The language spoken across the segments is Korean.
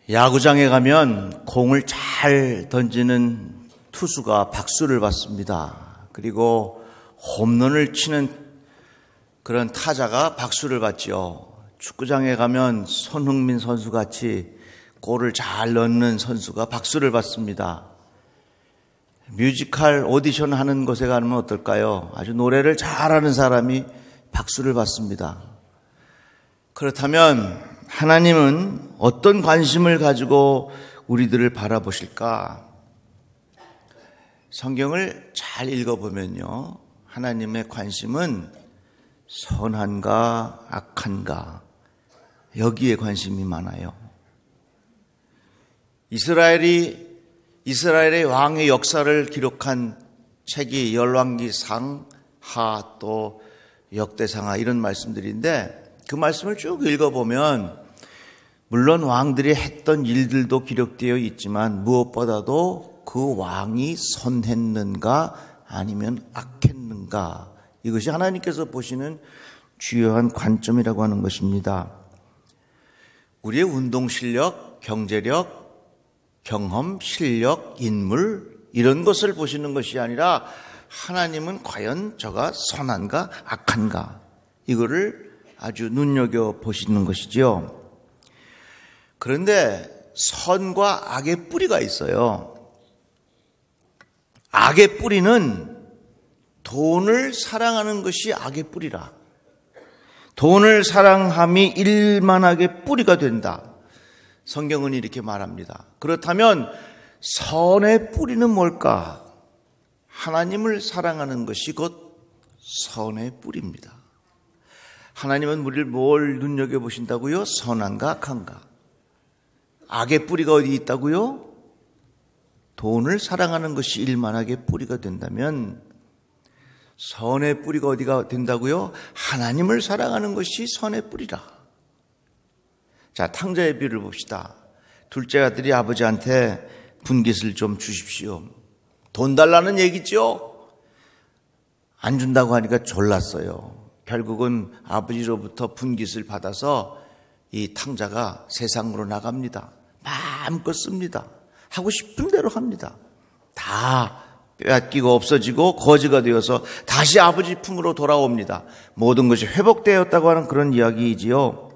야구장에 가면 공을 잘 던지는 투수가 박수를 받습니다. 그리고 홈런을 치는 그런 타자가 박수를 받지요. 축구장에 가면 손흥민 선수 같이 골을 잘 넣는 선수가 박수를 받습니다. 뮤지컬 오디션 하는 곳에 가면 어떨까요? 아주 노래를 잘하는 사람이 박수를 받습니다. 그렇다면 하나님은 어떤 관심을 가지고 우리들을 바라보실까? 성경을 잘 읽어보면요, 하나님의 관심은 선한가 악한가, 여기에 관심이 많아요. 이스라엘의 왕의 역사를 기록한 책이 열왕기상, 하, 또 역대상하 이런 말씀들인데, 그 말씀을 쭉 읽어보면 물론 왕들이 했던 일들도 기록되어 있지만 무엇보다도 그 왕이 선했는가 아니면 악했는가, 이것이 하나님께서 보시는 주요한 관점이라고 하는 것입니다. 우리의 운동 실력, 경제력, 경험, 실력, 인물 이런 것을 보시는 것이 아니라 하나님은 과연 저가 선한가 악한가, 이거를 아주 눈여겨보시는 것이지요. 그런데 선과 악의 뿌리가 있어요. 악의 뿌리는 돈을 사랑하는 것이 악의 뿌리라. 돈을 사랑함이 일만하게 뿌리가 된다. 성경은 이렇게 말합니다. 그렇다면 선의 뿌리는 뭘까? 하나님을 사랑하는 것이 곧 선의 뿌리입니다. 하나님은 우리를 뭘 눈여겨보신다고요? 선한가 악한가? 악의 뿌리가 어디 있다고요? 돈을 사랑하는 것이 일만하게 뿌리가 된다면 선의 뿌리가 어디가 된다고요? 하나님을 사랑하는 것이 선의 뿌리라. 자, 탕자의 비유를 봅시다. 둘째 아들이 아버지한테 분깃을 좀 주십시오. 돈 달라는 얘기죠. 안 준다고 하니까 졸랐어요. 결국은 아버지로부터 분깃을 받아서 이 탕자가 세상으로 나갑니다. 마음껏 씁니다. 하고 싶은 대로 합니다. 다 빼앗기고 없어지고 거지가 되어서 다시 아버지 품으로 돌아옵니다. 모든 것이 회복되었다고 하는 그런 이야기이지요.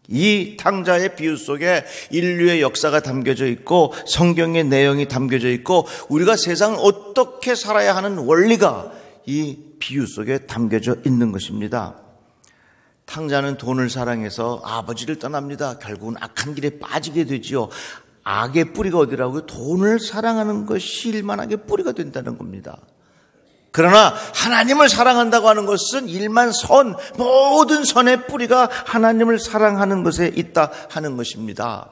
이 탕자의 비유 속에 인류의 역사가 담겨져 있고 성경의 내용이 담겨져 있고 우리가 세상을 어떻게 살아야 하는 원리가 이 비유 속에 담겨져 있는 것입니다. 탕자는 돈을 사랑해서 아버지를 떠납니다. 결국은 악한 길에 빠지게 되지요. 악의 뿌리가 어디라고요? 돈을 사랑하는 것이 일만하게 뿌리가 된다는 겁니다. 그러나 하나님을 사랑한다고 하는 것은 일만 선, 모든 선의 뿌리가 하나님을 사랑하는 것에 있다 하는 것입니다.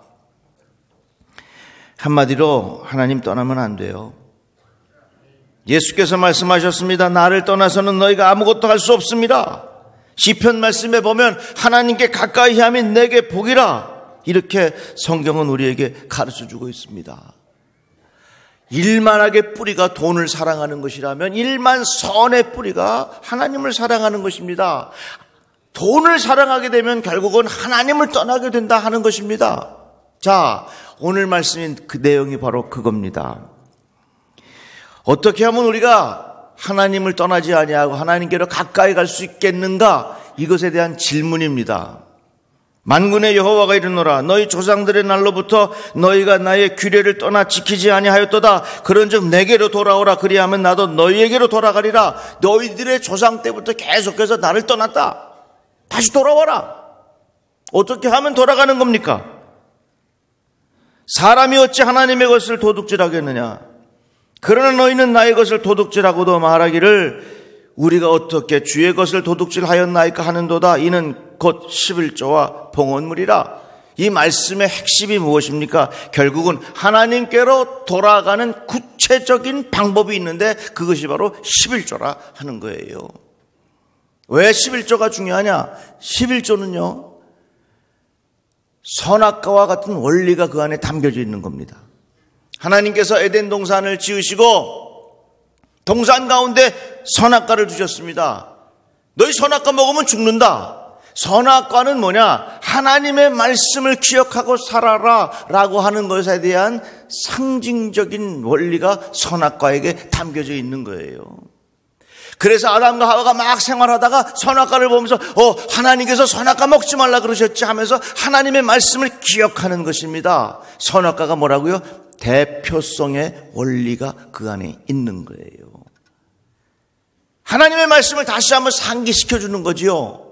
한마디로 하나님 떠나면 안 돼요. 예수께서 말씀하셨습니다. 나를 떠나서는 너희가 아무것도 할 수 없습니다. 시편 말씀에 보면 하나님께 가까이 함이 내게 복이라, 이렇게 성경은 우리에게 가르쳐주고 있습니다. 일만하게 뿌리가 돈을 사랑하는 것이라면 일만 선의 뿌리가 하나님을 사랑하는 것입니다. 돈을 사랑하게 되면 결국은 하나님을 떠나게 된다 하는 것입니다. 자, 오늘 말씀인 그 내용이 바로 그겁니다. 어떻게 하면 우리가 하나님을 떠나지 아니하고 하나님께로 가까이 갈 수 있겠는가? 이것에 대한 질문입니다. 만군의 여호와가 이르노라, 너희 조상들의 날로부터 너희가 나의 규례를 떠나 지키지 아니하였도다. 그런즉 내게로 돌아오라. 그리하면 나도 너희에게로 돌아가리라. 너희들의 조상 때부터 계속해서 나를 떠났다. 다시 돌아와라. 어떻게 하면 돌아가는 겁니까? 사람이 어찌 하나님의 것을 도둑질하겠느냐? 그러나 너희는 나의 것을 도둑질하고도 말하기를 우리가 어떻게 주의 것을 도둑질하였나이까 하는도다. 이는 곧 11조와 봉헌물이라. 이 말씀의 핵심이 무엇입니까? 결국은 하나님께로 돌아가는 구체적인 방법이 있는데 그것이 바로 11조라 하는 거예요. 왜 11조가 중요하냐? 11조는요, 선악과와 같은 원리가 그 안에 담겨져 있는 겁니다. 하나님께서 에덴 동산을 지으시고 동산 가운데 선악과를 두셨습니다. 너희 선악과 먹으면 죽는다. 선악과는 뭐냐? 하나님의 말씀을 기억하고 살아라 라고 하는 것에 대한 상징적인 원리가 선악과에게 담겨져 있는 거예요. 그래서 아담과 하와가 막 생활하다가 선악과를 보면서 하나님께서 선악과 먹지 말라 그러셨지 하면서 하나님의 말씀을 기억하는 것입니다. 선악과가 뭐라고요? 대표성의 원리가 그 안에 있는 거예요. 하나님의 말씀을 다시 한번 상기시켜 주는 거지요.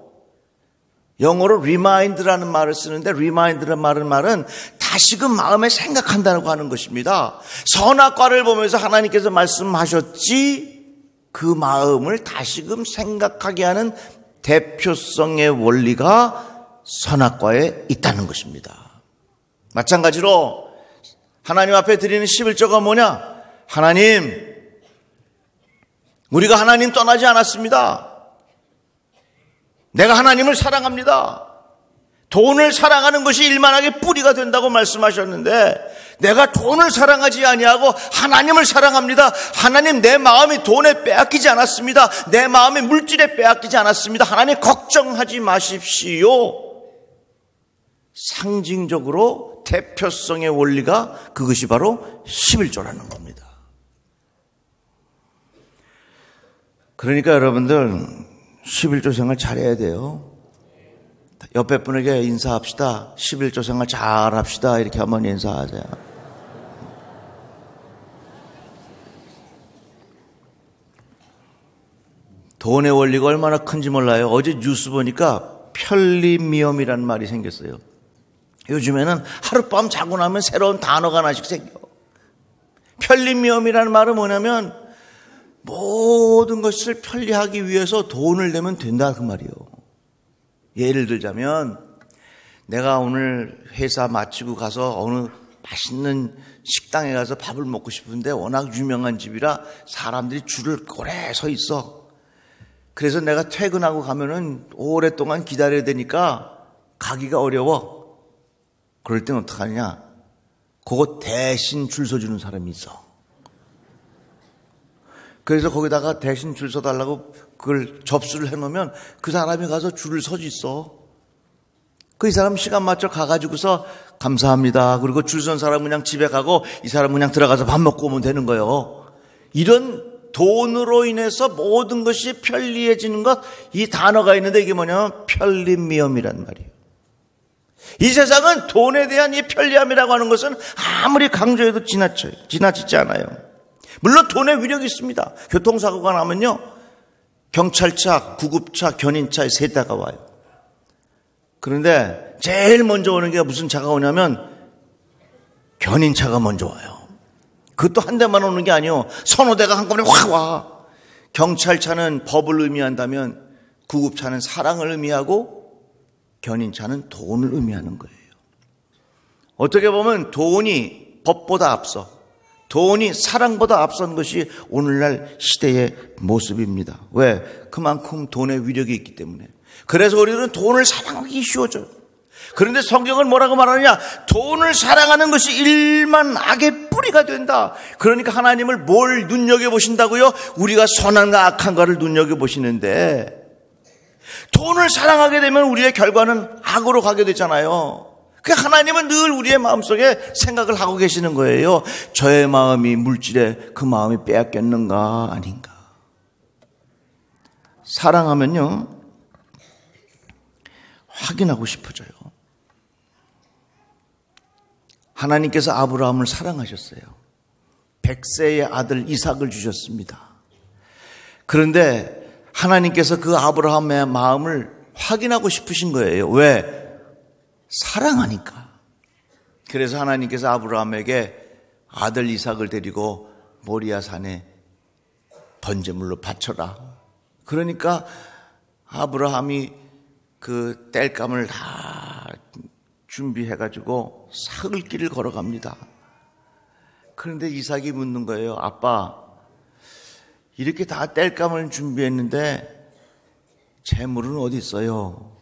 영어로 remind라는 말을 쓰는데 remind라는 말은 다시금 마음에 생각한다고 하는 것입니다. 선악과를 보면서 하나님께서 말씀하셨지 그 마음을 다시금 생각하게 하는 대표성의 원리가 선악과에 있다는 것입니다. 마찬가지로 하나님 앞에 드리는 11조가 뭐냐? 하나님, 우리가 하나님 떠나지 않았습니다. 내가 하나님을 사랑합니다. 돈을 사랑하는 것이 일만하게 뿌리가 된다고 말씀하셨는데 내가 돈을 사랑하지 아니하고 하나님을 사랑합니다. 하나님, 내 마음이 돈에 빼앗기지 않았습니다. 내 마음이 물질에 빼앗기지 않았습니다. 하나님, 걱정하지 마십시오. 상징적으로 대표성의 원리가 그것이 바로 11조라는 겁니다. 그러니까 여러분들 11조 생활 잘해야 돼요. 옆에 분에게 인사합시다. 11조 생활 잘합시다. 이렇게 한번 인사하세요. 돈의 원리가 얼마나 큰지 몰라요. 어제 뉴스 보니까 편리미엄이라는 말이 생겼어요. 요즘에는 하룻밤 자고 나면 새로운 단어가 하나씩 생겨. 편리미엄이라는 말은 뭐냐면 모든 것을 편리하기 위해서 돈을 내면 된다 그 말이에요. 예를 들자면 내가 오늘 회사 마치고 가서 어느 맛있는 식당에 가서 밥을 먹고 싶은데 워낙 유명한 집이라 사람들이 줄을 오래 서 있어. 그래서 내가 퇴근하고 가면은 오랫동안 기다려야 되니까 가기가 어려워. 그럴 땐 어떡하냐? 그거 대신 줄 서주는 사람이 있어. 그래서 거기다가 대신 줄 서달라고 그걸 접수를 해놓으면 그 사람이 가서 줄을 서 있어. 그 이 사람 시간 맞춰 가가지고서 감사합니다. 그리고 줄 선 사람 그냥 집에 가고 이 사람 그냥 들어가서 밥 먹고 오면 되는 거예요. 이런 돈으로 인해서 모든 것이 편리해지는 것, 이 단어가 있는데 이게 뭐냐면 편리미엄이란 말이에요. 이 세상은 돈에 대한 이 편리함이라고 하는 것은 아무리 강조해도 지나치지 않아요. 물론 돈의 위력이 있습니다. 교통사고가 나면요, 경찰차, 구급차, 견인차 세 대가 와요. 그런데 제일 먼저 오는 게 무슨 차가 오냐면 견인차가 먼저 와요. 그것도 한 대만 오는 게 아니에요. 서너 대가 한꺼번에 확 와. 경찰차는 법을 의미한다면 구급차는 사랑을 의미하고 견인차는 돈을 의미하는 거예요. 어떻게 보면 돈이 법보다 앞서, 돈이 사랑보다 앞선 것이 오늘날 시대의 모습입니다. 왜? 그만큼 돈의 위력이 있기 때문에. 그래서 우리는 돈을 사랑하기 쉬워져요. 그런데 성경은 뭐라고 말하느냐? 돈을 사랑하는 것이 일만 악의 뿌리가 된다. 그러니까 하나님을 뭘 눈여겨보신다고요? 우리가 선한가 악한가를 눈여겨보시는데, 돈을 사랑하게 되면 우리의 결과는 악으로 가게 되잖아요. 그러니까 하나님은 늘 우리의 마음속에 생각을 하고 계시는 거예요. 저의 마음이 물질에 그 마음이 빼앗겼는가 아닌가. 사랑하면요, 확인하고 싶어져요. 하나님께서 아브라함을 사랑하셨어요. 100세의 아들 이삭을 주셨습니다. 그런데 하나님께서 그 아브라함의 마음을 확인하고 싶으신 거예요. 왜? 사랑하니까. 그래서 하나님께서 아브라함에게 아들 이삭을 데리고 모리아 산에 번제물로 바쳐라. 그러니까 아브라함이 그 땔감을 다 준비해가지고 사흘길을 걸어갑니다. 그런데 이삭이 묻는 거예요. 아빠, 이렇게 다 땔감을 준비했는데 재물은 어디 있어요?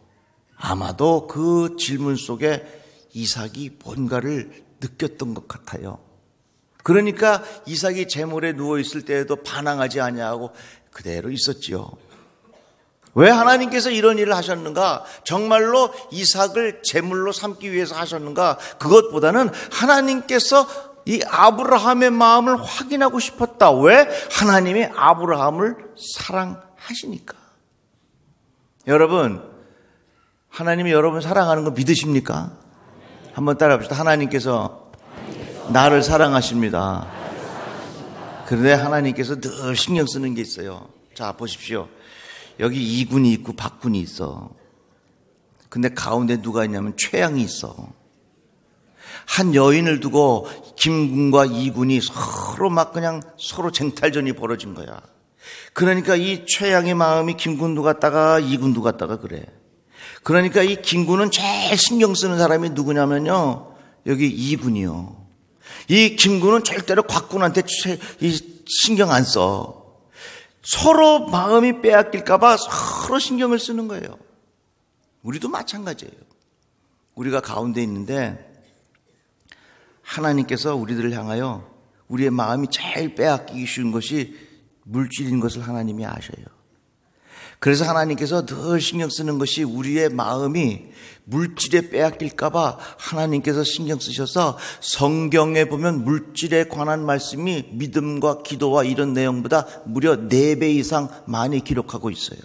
아마도 그 질문 속에 이삭이 뭔가를 느꼈던 것 같아요. 그러니까 이삭이 재물에 누워있을 때에도 반항하지 아니하고 그대로 있었지요. 왜 하나님께서 이런 일을 하셨는가? 정말로 이삭을 제물로 삼기 위해서 하셨는가? 그것보다는 하나님께서 이 아브라함의 마음을 확인하고 싶었다. 왜? 하나님이 아브라함을 사랑하시니까. 여러분, 하나님이 여러분 사랑하는 거 믿으십니까? 한번 따라합시다. 하나님께서 나를 사랑하십니다. 그런데 하나님께서 늘 신경 쓰는 게 있어요. 자, 보십시오. 여기 이군이 있고 박군이 있어. 근데 가운데 누가 있냐면 최양이 있어. 한 여인을 두고 김군과 이군이 서로 막 그냥 서로 쟁탈전이 벌어진 거야. 그러니까 이 최양의 마음이 김군도 갔다가 이군도 갔다가 그래. 그러니까 이 김군은 제일 신경 쓰는 사람이 누구냐면요, 여기 이군이요. 이 김군은 절대로 곽군한테 신경 안 써. 서로 마음이 빼앗길까봐 서로 신경을 쓰는 거예요. 우리도 마찬가지예요. 우리가 가운데 있는데 하나님께서 우리들을 향하여 우리의 마음이 제일 빼앗기기 쉬운 것이 물질인 것을 하나님이 아셔요. 그래서 하나님께서 늘 신경 쓰는 것이 우리의 마음이 물질에 빼앗길까봐 하나님께서 신경 쓰셔서 성경에 보면 물질에 관한 말씀이 믿음과 기도와 이런 내용보다 무려 4배 이상 많이 기록하고 있어요.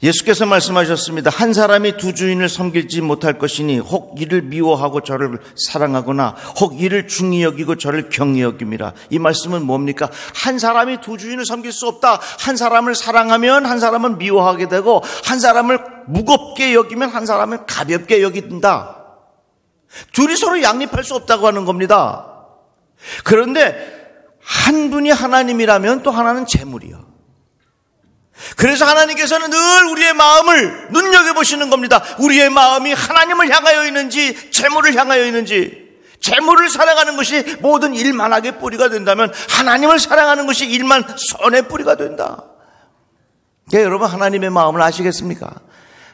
예수께서 말씀하셨습니다. 한 사람이 두 주인을 섬기지 못할 것이니 혹 이를 미워하고 저를 사랑하거나 혹 이를 중히 여기고 저를 경히 여김이라. 이 말씀은 뭡니까? 한 사람이 두 주인을 섬길 수 없다. 한 사람을 사랑하면 한 사람은 미워하게 되고, 한 사람을 무겁게 여기면 한 사람은 가볍게 여긴다. 둘이 서로 양립할 수 없다고 하는 겁니다. 그런데 한 분이 하나님이라면 또 하나는 재물이요. 그래서 하나님께서는 늘 우리의 마음을 눈여겨보시는 겁니다. 우리의 마음이 하나님을 향하여 있는지 재물을 향하여 있는지. 재물을 사랑하는 것이 모든 일만하게 뿌리가 된다면 하나님을 사랑하는 것이 일만 선의 뿌리가 된다. 그러니까 여러분, 하나님의 마음을 아시겠습니까?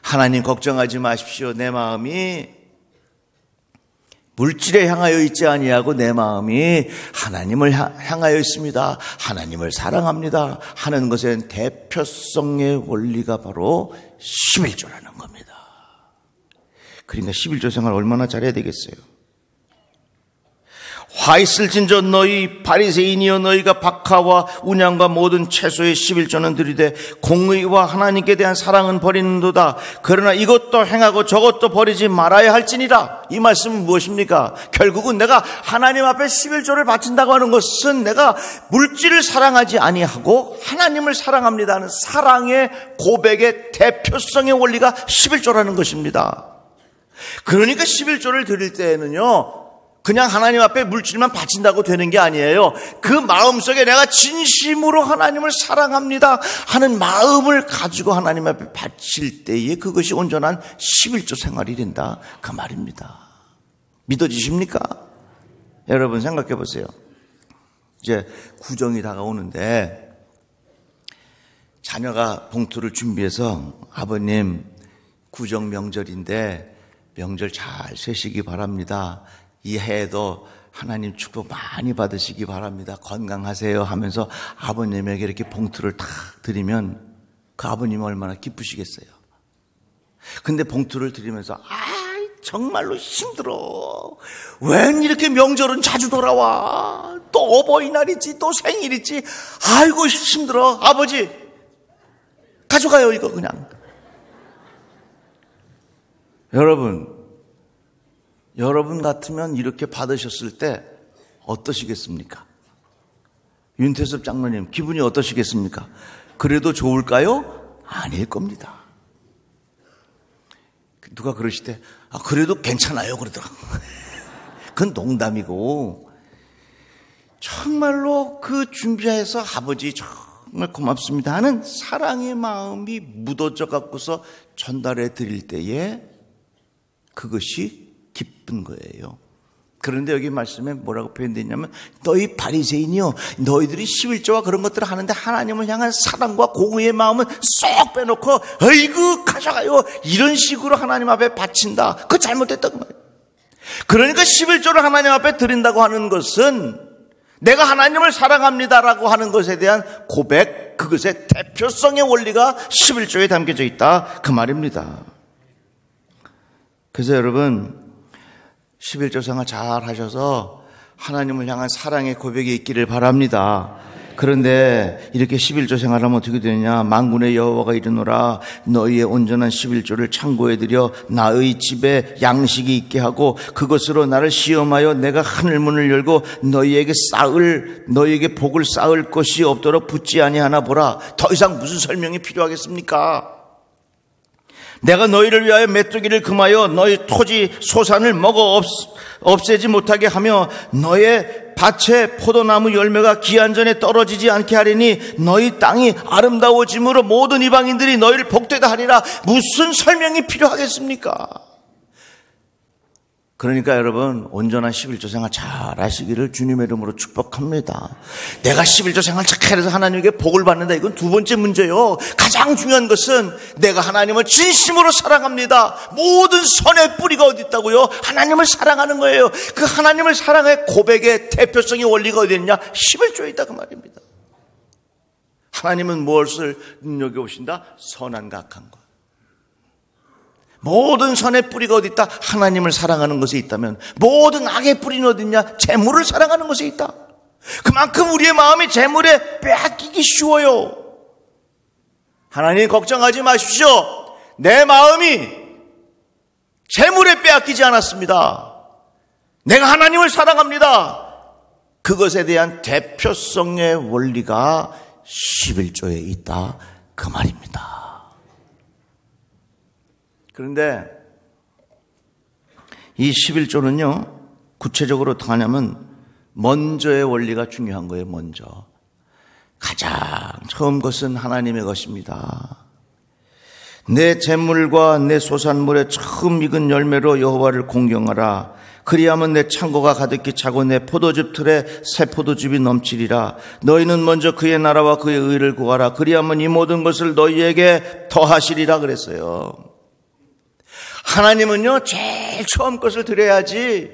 하나님 걱정하지 마십시오. 내 마음이 물질에 향하여 있지 아니하고 내 마음이 하나님을 향하여 있습니다. 하나님을 사랑합니다 하는 것엔 대표성의 원리가 바로 11조라는 겁니다. 그러니까 11조 생활 얼마나 잘해야 되겠어요. 화 있을진저 너희 바리새인이여, 너희가 박하와 운양과 모든 채소의 11조는 들이되 공의와 하나님께 대한 사랑은 버리는도다. 그러나 이것도 행하고 저것도 버리지 말아야 할지니라. 이 말씀은 무엇입니까? 결국은 내가 하나님 앞에 11조를 바친다고 하는 것은 내가 물질을 사랑하지 아니하고 하나님을 사랑합니다 하는 사랑의 고백의 대표성의 원리가 11조라는 것입니다. 그러니까 11조를 드릴 때에는요, 그냥 하나님 앞에 물질만 바친다고 되는 게 아니에요. 그 마음속에 내가 진심으로 하나님을 사랑합니다 하는 마음을 가지고 하나님 앞에 바칠 때에 그것이 온전한 11조 생활이 된다, 그 말입니다. 믿어지십니까? 여러분 생각해 보세요. 이제 구정이 다가오는데 자녀가 봉투를 준비해서 아버님 구정 명절인데 명절 잘 세시기 바랍니다. 이 해에도 하나님 축복 많이 받으시기 바랍니다. 건강하세요 하면서 아버님에게 이렇게 봉투를 탁 드리면 그 아버님은 얼마나 기쁘시겠어요. 근데 봉투를 드리면서 정말로 힘들어. 웬 이렇게 명절은 자주 돌아와. 또 어버이날이지, 또 생일이지. 아이고 힘들어. 아버지 가져가요 이거 그냥. 여러분 같으면 이렇게 받으셨을 때 어떠시겠습니까? 윤태섭 장로님 기분이 어떠시겠습니까? 그래도 좋을까요? 아닐 겁니다. 누가 그러시대, 그래도 괜찮아요 그러더라고요. 그건 농담이고, 정말로 그 준비해서 아버지 정말 고맙습니다 하는 사랑의 마음이 묻어져 갖고서 전달해 드릴 때에 그것이 기쁜 거예요. 그런데 여기 말씀에 뭐라고 표현되어 있냐면, 너희 바리새인이요, 너희들이 11조와 그런 것들을 하는데 하나님을 향한 사랑과 공의의 마음은 쏙 빼놓고 어이구 가져가요 이런 식으로 하나님 앞에 바친다. 그거 잘못됐다고 말이에요. 그러니까 11조를 하나님 앞에 드린다고 하는 것은 내가 하나님을 사랑합니다라고 하는 것에 대한 고백, 그것의 대표성의 원리가 11조에 담겨져 있다, 그 말입니다. 그래서 여러분 11조 생활 잘 하셔서 하나님을 향한 사랑의 고백이 있기를 바랍니다. 그런데 이렇게 11조 생활하면 어떻게 되느냐? 만군의 여호와가 이르노라, 너희의 온전한 11조를 창고에 들여 나의 집에 양식이 있게 하고 그것으로 나를 시험하여 내가 하늘문을 열고 너희에게 복을 쌓을 것이 없도록 붙지 아니하나 보라. 더 이상 무슨 설명이 필요하겠습니까? 내가 너희를 위하여 메뚜기를 금하여 너희 토지 소산을 먹어 없애지 못하게 하며 너의 밭에 포도나무 열매가 기한 전에 떨어지지 않게 하리니 너희 땅이 아름다워짐으로 모든 이방인들이 너희를 복되다 하리라. 무슨 설명이 필요하겠습니까? 그러니까 여러분 온전한 11조 생활 잘 하시기를 주님의 이름으로 축복합니다. 내가 11조 생활 착해서 하나님에게 복을 받는다, 이건 두 번째 문제요. 가장 중요한 것은 내가 하나님을 진심으로 사랑합니다. 모든 선의 뿌리가 어디 있다고요? 하나님을 사랑하는 거예요. 그 하나님을 사랑의 고백의 대표성의 원리가 어디 있냐? 11조에 있다, 그 말입니다. 하나님은 무엇을 눈여겨보신다? 선한과 악한 것. 모든 선의 뿌리가 어디 있다? 하나님을 사랑하는 것에 있다면 모든 악의 뿌리는 어디 있냐? 재물을 사랑하는 것에 있다. 그만큼 우리의 마음이 재물에 빼앗기기 쉬워요. 하나님 걱정하지 마십시오. 내 마음이 재물에 빼앗기지 않았습니다. 내가 하나님을 사랑합니다. 그것에 대한 대표성의 원리가 11조에 있다, 그 말입니다. 그런데 이 11조는요, 구체적으로 어떻게 하냐면 먼저의 원리가 중요한 거예요. 먼저 가장 처음 것은 하나님의 것입니다. 내 재물과 내 소산물의 처음 익은 열매로 여호와를 공경하라. 그리하면 내 창고가 가득히 차고 내 포도즙 틀에 새 포도즙이 넘치리라. 너희는 먼저 그의 나라와 그의 의를 구하라. 그리하면 이 모든 것을 너희에게 더하시리라 그랬어요. 하나님은요, 제일 처음 것을 드려야지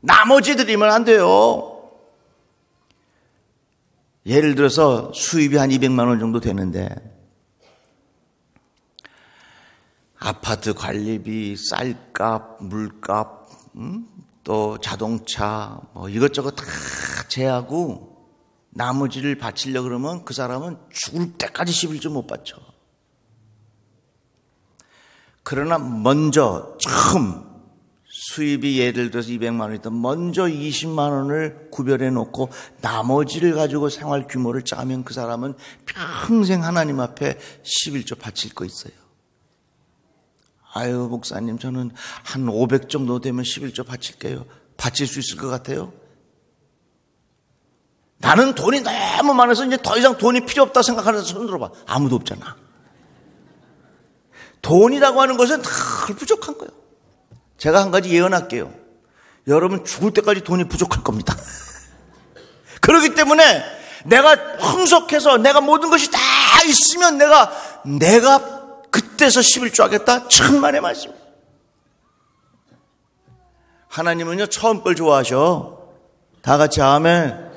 나머지 드리면 안 돼요. 예를 들어서 수입이 한 200만 원 정도 되는데 아파트 관리비, 쌀값, 물값, 또 자동차 뭐 이것저것 다 제하고 나머지를 바치려고 그러면 그 사람은 죽을 때까지 11조 못 바쳐. 그러나 먼저 처음 수입이 예를 들어서 200만 원이든 먼저 20만 원을 구별해 놓고 나머지를 가지고 생활 규모를 짜면 그 사람은 평생 하나님 앞에 11조 바칠 거 있어요. 아유 목사님, 저는 한 500 정도 되면 11조 바칠게요. 바칠 수 있을 것 같아요? 나는 돈이 너무 많아서 이제 더 이상 돈이 필요 없다 생각하는 사람 손 들어봐. 아무도 없잖아. 돈이라고 하는 것은 늘 부족한 거예요. 제가 한 가지 예언할게요. 여러분 죽을 때까지 돈이 부족할 겁니다. 그렇기 때문에 내가 풍족해서 내가 모든 것이 다 있으면 내가 그때서 11조 하겠다? 천만의 말씀. 하나님은요 처음 걸 좋아하셔. 다 같이 아멘.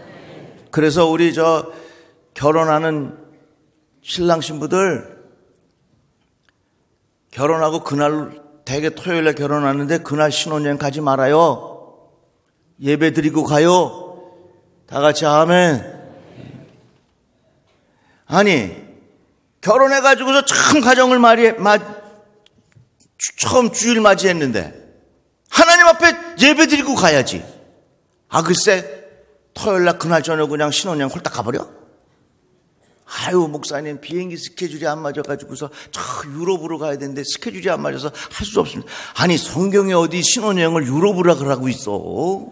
그래서 우리 결혼하는 신랑 신부들 결혼하고 그날 대개 토요일에 결혼하는데 그날 신혼여행 가지 말아요. 예배 드리고 가요. 다 같이 아멘. 아니 결혼해가지고서 처음 가정을 처음 주일 맞이했는데 하나님 앞에 예배 드리고 가야지. 아 글쎄 토요일날 그날 저녁 그냥 신혼여행 홀딱 가버려? 아유 목사님 비행기 스케줄이 안 맞아가지고서 저 유럽으로 가야 되는데 스케줄이 안 맞아서 할 수 없습니다. 아니 성경에 어디 신혼여행을 유럽으로 가라고 있어?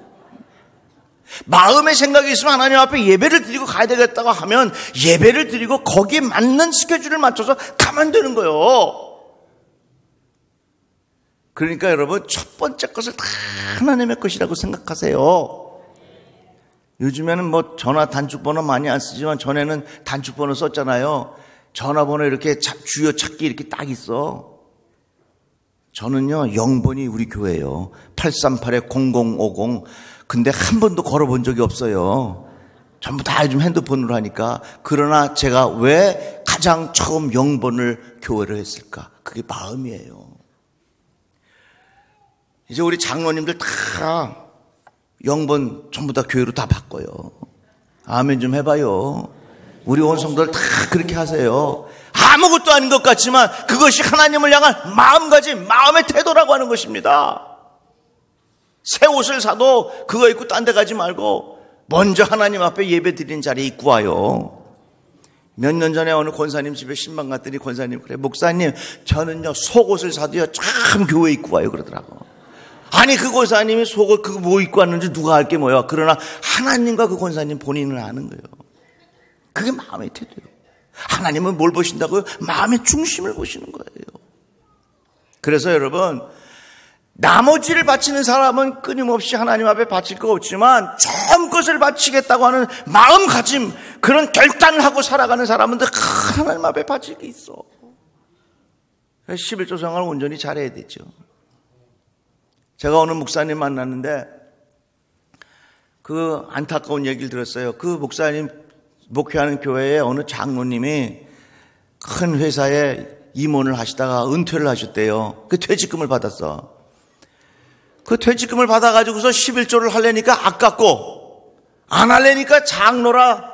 마음의 생각이 있으면 하나님 앞에 예배를 드리고 가야 되겠다고 하면 예배를 드리고 거기에 맞는 스케줄을 맞춰서 가면 되는 거예요. 그러니까 여러분 첫 번째 것을 다 하나님의 것이라고 생각하세요. 요즘에는 뭐 전화 단축번호 많이 안 쓰지만 전에는 단축번호 썼잖아요. 전화번호 이렇게 주요 찾기 이렇게 딱 있어. 저는요 0번이 우리 교회예요. 838-0050. 근데 한 번도 걸어본 적이 없어요. 전부 다 요즘 핸드폰으로 하니까. 그러나 제가 왜 가장 처음 영번을 교회로 했을까? 그게 마음이에요. 이제 우리 장로님들 다 영번 전부 다 교회로 다 바꿔요. 아멘 좀 해봐요. 우리 온 성도들 다 그렇게 하세요. 아무것도 아닌 것 같지만 그것이 하나님을 향한 마음가짐, 마음의 태도라고 하는 것입니다. 새 옷을 사도 그거 입고 딴 데 가지 말고 먼저 하나님 앞에 예배 드리는 자리에 입고 와요. 몇 년 전에 어느 권사님 집에 신방 갔더니 권사님 그래, 목사님 저는요 속옷을 사도요 참 교회 입고 와요 그러더라고. 아니 그 권사님이 속옷 그거 뭐 입고 왔는지 누가 알게 뭐야. 그러나 하나님과 그 권사님 본인은 아는 거예요. 그게 마음의 태도예요. 하나님은 뭘 보신다고요? 마음의 중심을 보시는 거예요. 그래서 여러분, 나머지를 바치는 사람은 끊임없이 하나님 앞에 바칠 거 없지만 전 것을 바치겠다고 하는 마음가짐, 그런 결단을 하고 살아가는 사람은 하나님 앞에 바칠 게 있어. 11조 생활을 온전히 잘해야 되죠. 제가 어느 목사님 만났는데 그 안타까운 얘기를 들었어요. 그 목사님 목회하는 교회에 어느 장로님이 큰 회사에 임원을 하시다가 은퇴를 하셨대요. 그 퇴직금을 받았어. 그 퇴직금을 받아가지고서 11조를 하려니까 아깝고 안 하려니까 장로라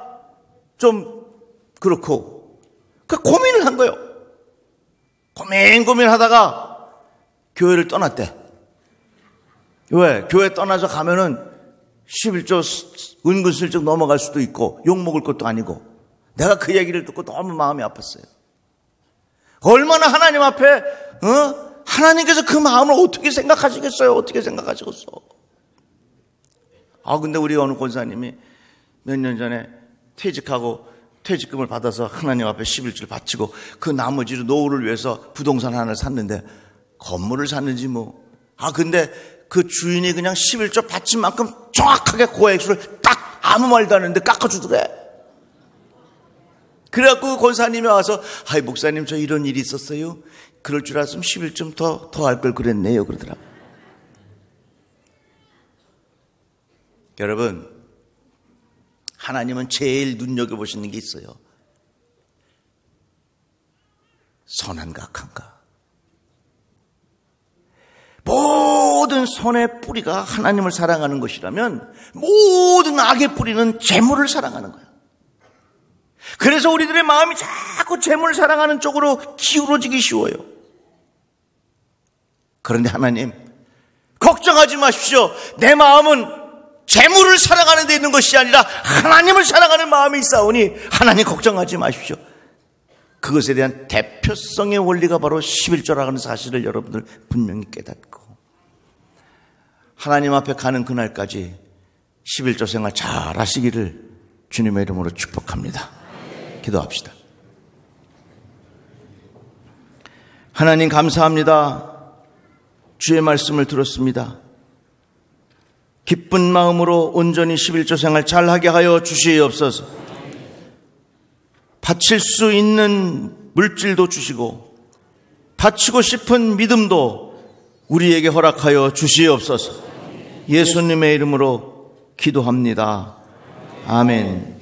좀 그렇고 그 고민을 한 거예요. 고민하다가 교회를 떠났대. 왜? 교회 떠나서 가면은 11조 은근슬쩍 넘어갈 수도 있고 욕먹을 것도 아니고. 내가 그 얘기를 듣고 너무 마음이 아팠어요. 얼마나 하나님 앞에 하나님께서 그 마음을 어떻게 생각하시겠어요? 어떻게 생각하시겠어? 근데 우리 어느 권사님이 몇 년 전에 퇴직하고 퇴직금을 받아서 하나님 앞에 11조를 바치고 그 나머지로 노후를 위해서 부동산 하나를 샀는데 건물을 샀는지 뭐. 근데 그 주인이 그냥 11조 바친 만큼 정확하게 고액수를 딱 아무 말도 안 했는데 깎아주더래. 그래갖고 그 권사님이 와서 목사님 저 이런 일이 있었어요. 그럴 줄 알았으면 11좀 더 할 걸 그랬네요. 그러더라고요. 여러분, 하나님은 제일 눈여겨보시는 게 있어요. 선한가 악한가. 모든 선의 뿌리가 하나님을 사랑하는 것이라면 모든 악의 뿌리는 재물을 사랑하는 거예요. 그래서 우리들의 마음이 자꾸 재물을 사랑하는 쪽으로 기울어지기 쉬워요. 그런데 하나님, 걱정하지 마십시오. 내 마음은 재물을 사랑하는 데 있는 것이 아니라 하나님을 사랑하는 마음이 있사오니 하나님 걱정하지 마십시오. 그것에 대한 대표성의 원리가 바로 11조라는 사실을 여러분들 분명히 깨닫고 하나님 앞에 가는 그날까지 11조 생활 잘 하시기를 주님의 이름으로 축복합니다. 기도합시다. 하나님 감사합니다. 주의 말씀을 들었습니다. 기쁜 마음으로 온전히 11조 생활 잘하게 하여 주시옵소서. 바칠 수 있는 물질도 주시고 바치고 싶은 믿음도 우리에게 허락하여 주시옵소서. 예수님의 이름으로 기도합니다. 아멘.